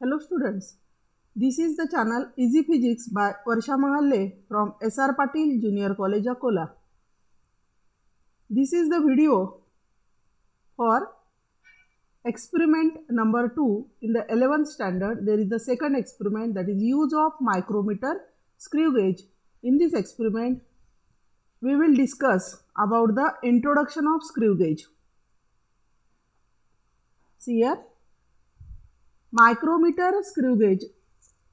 Hello students, this is the channel Easy Physics by Varsha Mahalle from SR Patil Junior College, Akola. This is the video for experiment number 2 in the 11th standard. There is the second experiment, that is use of micrometer screw gauge. In this experiment, we will discuss about the introduction of screw gauge. See here, micrometer screw gauge.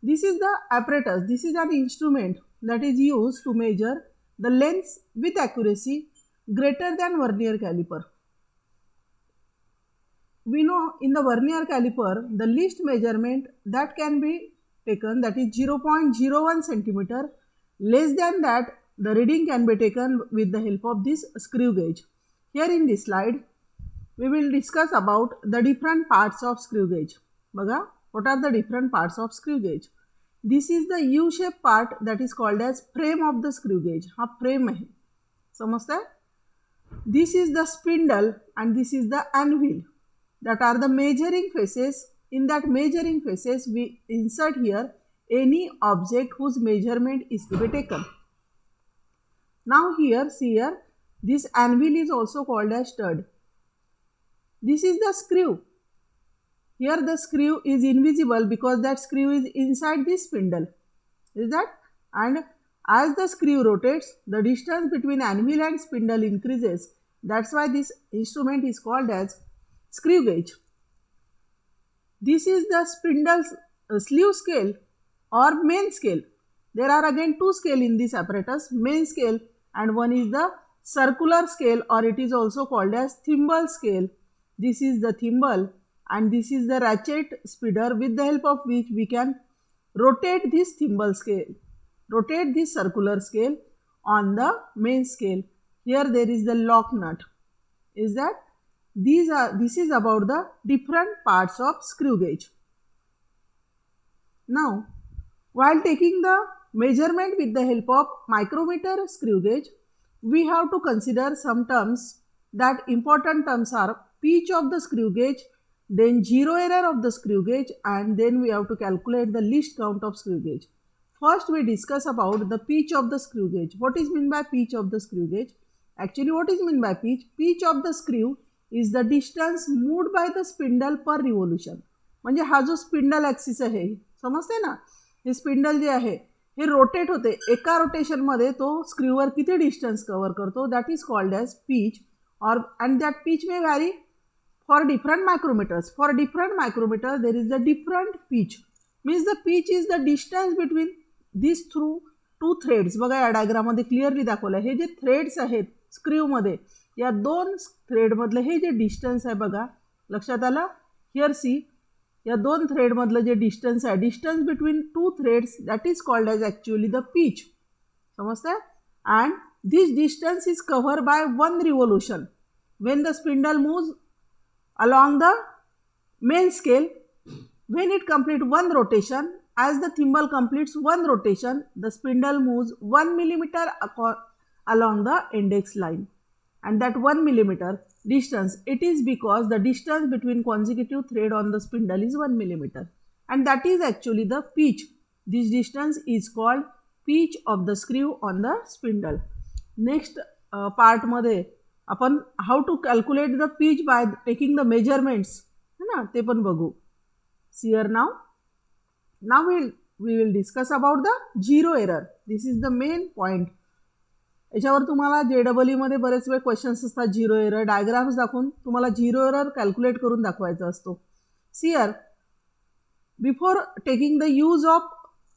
This is the apparatus. This is an instrument that is used to measure the lengths with accuracy greater than vernier caliper. We know in the vernier caliper, the least measurement that can be taken, that is 0.01 centimeter. Less than that, the reading can be taken with the help of this screw gauge. Here in this slide, we will discuss about the different parts of screw gauge. Baga, what are the different parts of screw gauge? This is the U-shaped part that is called as frame of the screw gauge. हा frame आहे, समजतंय? This is the spindle and this is the anvil. That are the measuring faces. In that measuring faces, we insert here any object whose measurement is to be taken. Now here, see here, this anvil is also called as stud. This is the screw. Here the screw is invisible because that screw is inside this spindle. Is that? And as the screw rotates, the distance between anvil and spindle increases. That's why this instrument is called as screw gauge. This is the spindle's sleeve scale or main scale. There are again two scales in this apparatus, main scale and one is the circular scale, or it is also called as thimble scale. This is the thimble and this is the ratchet speeder with the help of which we can rotate this thimble scale, rotate this circular scale on the main scale. Here there is the lock nut. Is that? This is about the different parts of screw gauge. Now, while taking the measurement with the help of micrometer screw gauge, we have to consider some terms. That important terms are pitch of the screw gauge, then zero error of the screw gauge, and then we have to calculate the least count of screw gauge. First, we discuss about the pitch of the screw gauge. What is meant by pitch of the screw gauge? Actually, what is meant by pitch? Pitch of the screw is the distance moved by the spindle per revolution. म्हणजे हा जो spindle axis आहे, समजते ना, हे spindle जे आहे हे rotate होते, एका रोटेशनमध्ये तो स्क्रूवर किती डिस्टन्स कव्हर करतो, that is called as pitch, or and that pitch may vary for different micrometers. For different micrometer there is the different pitch. Means the pitch is the distance between these through two threads. बघा या diagram मध्ये clearly दाखवलं आहे. हे जे threads आहेत screw मध्ये, या दोन thread मधले हे जे डिस्टन्स आहे बघा, लक्षात आलं? हियर सी, या दोन थ्रेड मधलं जे डिस्टन्स आहे, distance between two threads, that is called as actually the pitch. समजतंय? And this distance is covered by one revolution. When the spindle moves along the main scale, when it completes one rotation, as the thimble completes one rotation, the spindle moves 1 millimeter along the index line. And that 1 millimeter distance, it is because the distance between consecutive thread on the spindle is 1 millimeter. And that is actually the pitch. This distance is called pitch of the screw on the spindle. Next part मध्ये आपण how to calculate the pitch by taking the measurements, है ना, ते पण बघू. See here now. Now we will discuss about the zero error. This is the main point. याच्यावर तुम्हाला JEE मध्ये बरेच वेळ क्वेश्चन्स असतात, झिरो एरर डायग्राम्स दाखवून तुम्हाला झिरो एरर कॅल्क्युलेट करून दाखवायचा असतो. See here, before taking the use of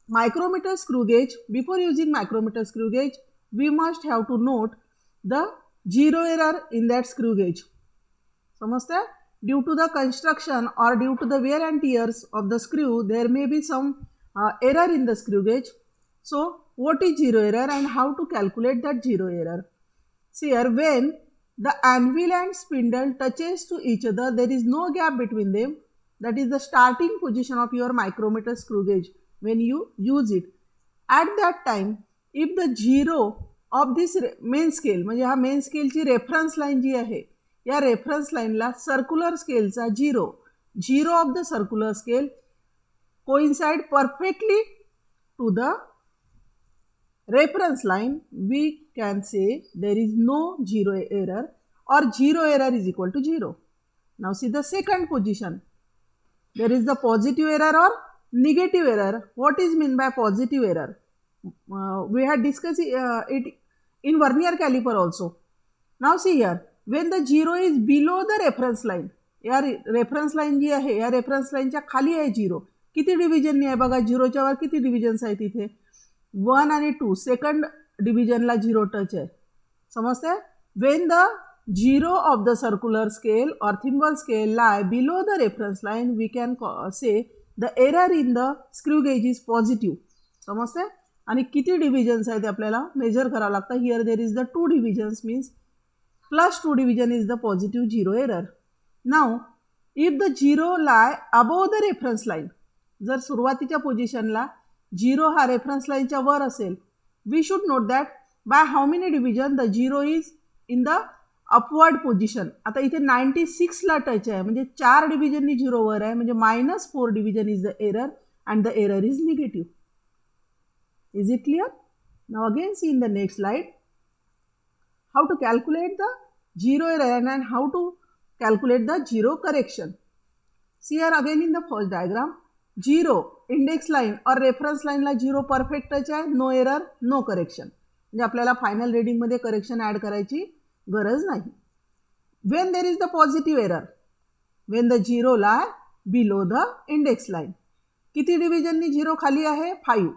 micrometer screw gauge, before using micrometer screw gauge, we must have to note the zero error in that screw gauge. समजते? Due to the construction or due to the wear and tears of the screw, there may be some error in the screw gauge. So, what is zero error and how to calculate that zero error? See here, when the anvil and spindle touches to each other, there is no gap between them. That is the starting position of your micrometer screw gauge when you use it. At that time, if the zero of this main scale, म्हणजे हा main स्केलची reference line जी आहे, या reference लाईनला circular स्केलचा zero of the circular scale coincide perfectly to the reference line, we can say there is no zero error or zero error is equal to 0. Now see the second position. There is the positive error or negative error. What is meant by positive error? We had discussed it in vernier caliper also. Now see here, when the 0 is below the reference line, या reference line जी आहे या reference लाईनच्या खाली आहे 0. किती डिव्हिजननी आहे बघा, 0च्या वर किती डिव्हिजन्स आहेत इथे, 1 आणि 2. सेकंड डिव्हिजनला 0 टच आहे, समजते. When the 0 of the circular scale or thimble scale lie below the reference line, we can say the error in the screw gauge is positive. समजते. आणि किती डिव्हिजन्स आहेत आपल्याला मेजर करावं लागतं. Here there is the 2 divisions, means plus 2 division is the positive 0 error. Now if the 0 lie above the reference line, जर सुरुवातीच्या पोझिशनला 0 हा रेफरन्स लाईनच्या वर असेल, we should note that by how many division the 0 is in the upward position. आता इथे 96 ला touch आहे, म्हणजे 4 डिव्हिजननी 0 वर आहे, म्हणजे -4 division is the error and the error is negative. Is it clear? Now again see in the next slide how to calculate the 0 error and how to calculate the 0 correction. See here again in the first diagram, 0 index line or reference line ला 0 perfect touch आहे, no error no correction. म्हणजे आपल्याला final reading मध्ये correction add करायची गरज नाही. When there is the positive error, when the 0 lie below the index line, किती डिव्हिजननी 0 खाली आहे, 5.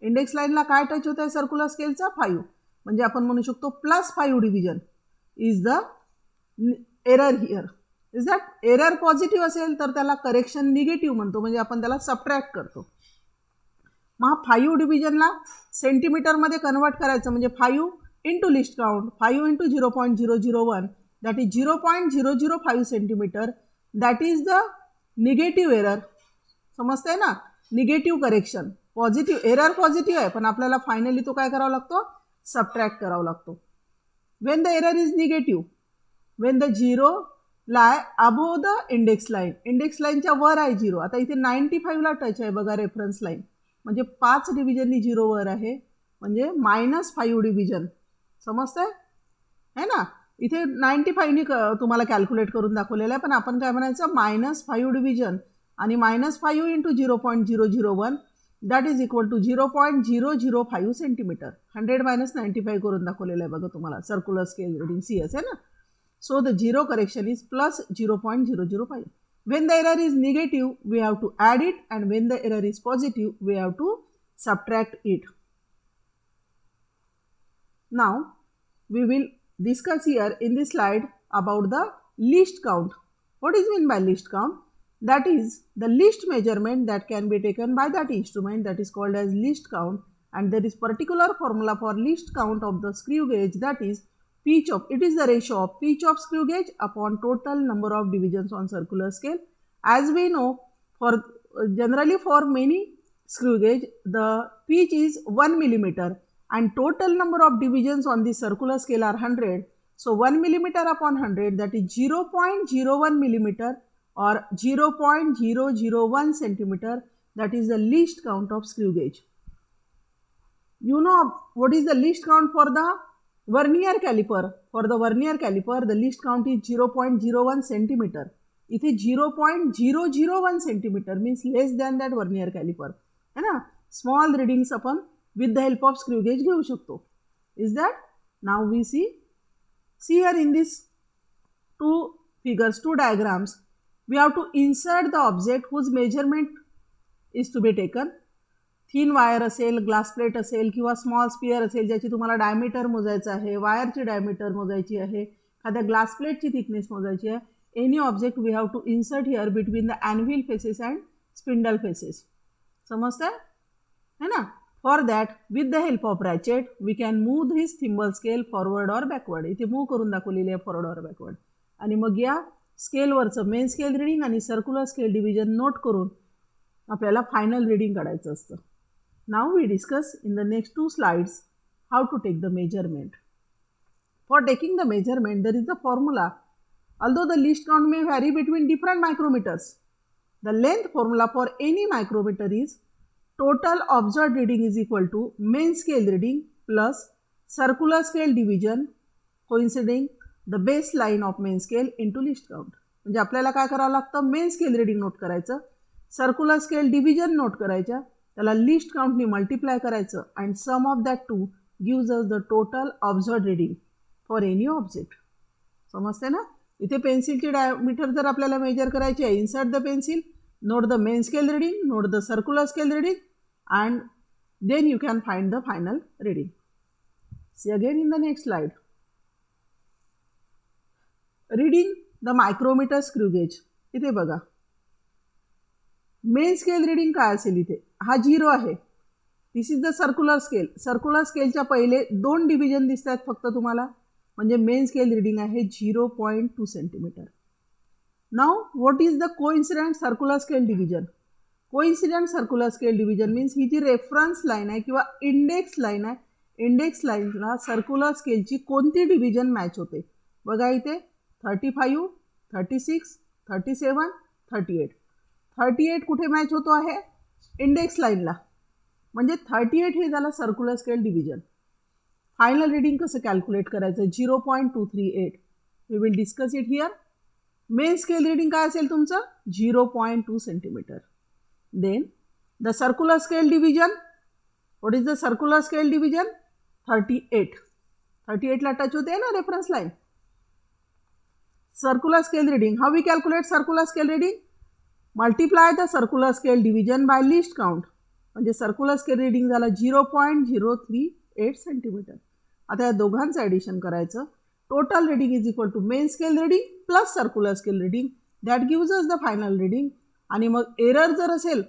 इंडेक्स लाईनला काय टच होत आहे सर्क्युलर स्केलचा, 5. म्हणजे आपण म्हणू शकतो +5 division is the error here. Is that error positive असेल तर त्याला करेक्शन निगेटिव्ह म्हणतो, म्हणजे आपण त्याला सबट्रॅक्ट करतो. मग 5 डिव्हिजनला सेंटीमीटरमध्ये कन्वर्ट करायचं, म्हणजे 5 into list count, 5 into 0.001 that is 0.005 centimetre. That is the negative error. समजतंय ना, negative correction. Positive error positive आहे, पण आपल्याला फायनली तो काय करावा लागतो, सबट्रॅक्ट करावा लागतो. When the error is negative, when the 0 lie above the index line, index लाईनच्या वर आहे 0. आता इथे 95 ला टच आहे बघा रेफरन्स लाईन, म्हणजे 5 डिव्हिजननी 0 वर आहे, म्हणजे -5 डिव्हिजन. समजतंय है ना. इथे 95नी तुम्हाला कॅल्क्युलेट करून दाखवलेलं आहे, पण आपण काय म्हणायचं, -5 डिव्हिजन आणि -5 into 0.001 that is equal to 0.005 centimetre. 100 - 95 करून दाखवलेलं आहे बघा तुम्हाला सर्क्युलर स्केल रीडिंग CS आहे ना. So the 0 correction is plus 0.005. When the error is negative, we have to add it, and when the error is positive, we have to subtract it. Now we will discuss here in this slide about the least count. What is meant by least count? That is the least measurement that can be taken by that instrument, that is called as least count, and there is particular formula for least count of the screw gauge, that is pitch of, it is the ratio of pitch of screw gauge upon total number of divisions on circular scale. As we know, for generally for many screw gauge the pitch is 1 millimeter and total number of divisions on the circular scale are 100. So 1 millimeter upon 100, that is 0.01 millimeter or 0.001 centimeter, that is the least count of screw gauge. You know what is the least count for the vernier calliper. For the vernier calliper the least count is 0.01 centimetre. इथे 0.001 centimetre means less than that vernier calliper है ना. Small readings आपण with the help of screw gauge घेऊ शकतो. Is that. Now we see here in this 2 figures, 2 diagrams, we have to insert the object whose measurement is to be taken. Thin wire असेल, glass plate असेल किंवा small spear असेल ज्याची तुम्हाला diameter मोजायचं आहे, वायरची डायमीटर मोजायची आहे, एखाद्या ग्लास प्लेटची थिकनेस मोजायची आहे. Any object we have to insert here between the anvil faces and spindle faces. समजतंय है ना. For that with the help of ratchet we can move this thimble scale forward or backward. इथे move करून दाखवलेली आहे forward or backward. आणि मग या स्केलवरचं मेन स्केल रिडिंग आणि सर्क्युलर स्केल डिव्हिजन नोट करून आपल्याला फायनल रिडिंग काढायचं असतं. Now we discuss in the next 2 slides how to take the measurement. For taking the measurement, there is a formula. Although the least count may vary between different micrometers, The length formula for any micrometer is total observed reading is equal to main scale reading plus circular scale division coinciding the baseline of main scale into least count. म्हणजे आपल्याला काय करावं लागतं, main scale reading note करायचं, circular scale division note करायच्या, त्याला least count multiply करायचं and sum of that two gives us the total observed reading for any object. समजते ना. इथे पेन्सिलची डायमीटर जर आपल्याला मेजर करायची आहे, insert the pencil, note the main scale reading, note the circular scale reading, and then you can find the final reading. See again in the next slide. Reading the micrometer screw gauge. इथे बघा main scale reading काय असेल, इथे हा 0 आहे. This is the circular scale. Circular स्केलच्या पहिले 2 division दिसत आहेत फक्त तुम्हाला, म्हणजे मेन स्केल रीडिंग आहे 0.2 centimetre. Now, what is the coincident circular scale division? Coincident circular scale division means he ji reference line आहे किंवा इंडेक्स लाईन आहे, इंडेक्स लाईनला सर्क्युलर स्केलची कोणती डिव्हिजन मॅच होते. बघा इथे 35, 36, 37, 38. 38 कुठे मॅच होतो आहे, इंडेक्स लाईनला, म्हणजे 38 हे झालं circular scale division. Final reading कसं कॅल्क्युलेट करायचं, 0.238. We will discuss it here. Main scale reading काय असेल तुमचं 0.2 centimetre. Then the circular scale division, what is the circular scale division 38. 38 ला टच होते ना reference line. Circular scale reading, how we calculate circular scale reading, multiply the circular scale division by least count. म्हणजे circular scale reading झालं 0.038 centimetre. आता या दोघांचं addition करायचं. Total reading is equal to main scale reading plus circular scale reading. That gives us the final reading. आणि मग error जर असेल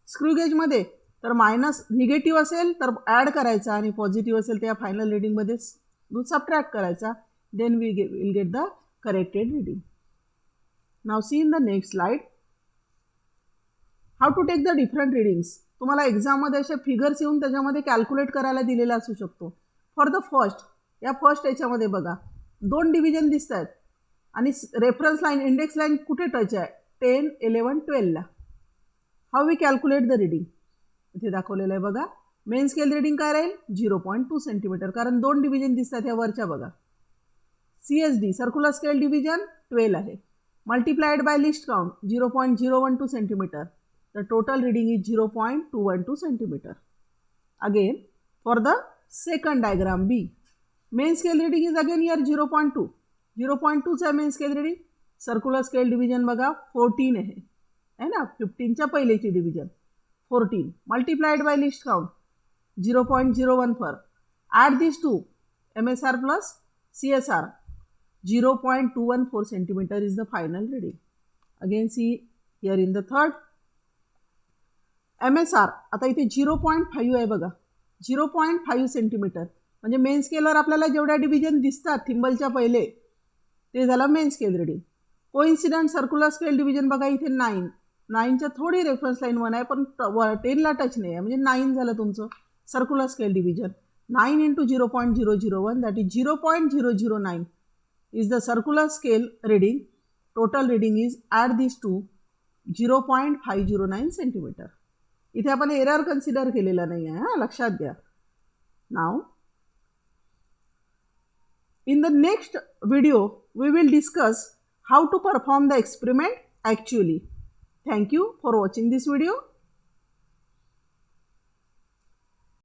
screw गेजमध्ये तर मायनस निगेटिव्ह असेल तर ॲड करायचा आणि पॉझिटिव्ह असेल त्या फायनल रीडिंगमध्ये सबट्रॅक्ट करायचा. Then we will get the corrected reading. Now see in the next slide how to take the different readings. तुम्हाला एक्झाममध्ये असे फिगर्स येऊन त्याच्यामध्ये कॅल्क्युलेट करायला दिलेला असू शकतो. फॉर द फर्स्ट, या फर्स्ट याच्यामध्ये बघा 2 डिव्हिजन दिसत आहेत आणि रेफरन्स लाईन इंडेक्स लाईन कुठे टच आहे 10, 11, 12 ला. How we calculate the reading, इथे दाखवलेलं आहे बघा. मेन स्केल रिडिंग काय राहील 0.2 सेंटीमीटर, कारण 2 डिव्हिजन दिसतात ह्या वरच्या बघा. CSD सर्क्युलर स्केल डिव्हिजन 12 आहे, multiplied by least count 0.012 centimetre. The total reading is 0.212 centimetre. Again for the second diagram B, main scale reading is again here 0.2. 0.2चं आहे main scale reading. Circular scale division बघा 14 आहे ना, 15च्या पहिलेची division 14 multiplied by least count 0.014. Add this to MSR plus CSR 0.214 centimetre is the final reading. Again see here in the third MSR. आता इथे 0.5 आहे बघा, 0.5 सेंटीमीटर. म्हणजे मेन स्केलवर आपल्याला जेवढ्या डिव्हिजन दिसतात थिंबलच्या पहिले ते झालं main scale reading. Coincident circular scale division बघा इथे 9. 9च्या थोडी रेफरन्स लाईन 1 आहे पण 10ला टच नाही आहे, म्हणजे 9 झालं तुमचं circular scale division. 9 into 0.001 that is 0.009 is the circular scale reading. Total reading is add these two 0.509 centimetre. इथे आपण एरर कन्सिडर केलेला नाही आहे, हां लक्षात घ्या. नाव in the next video we will discuss how to perform the experiment actually. Thank you for watching this video.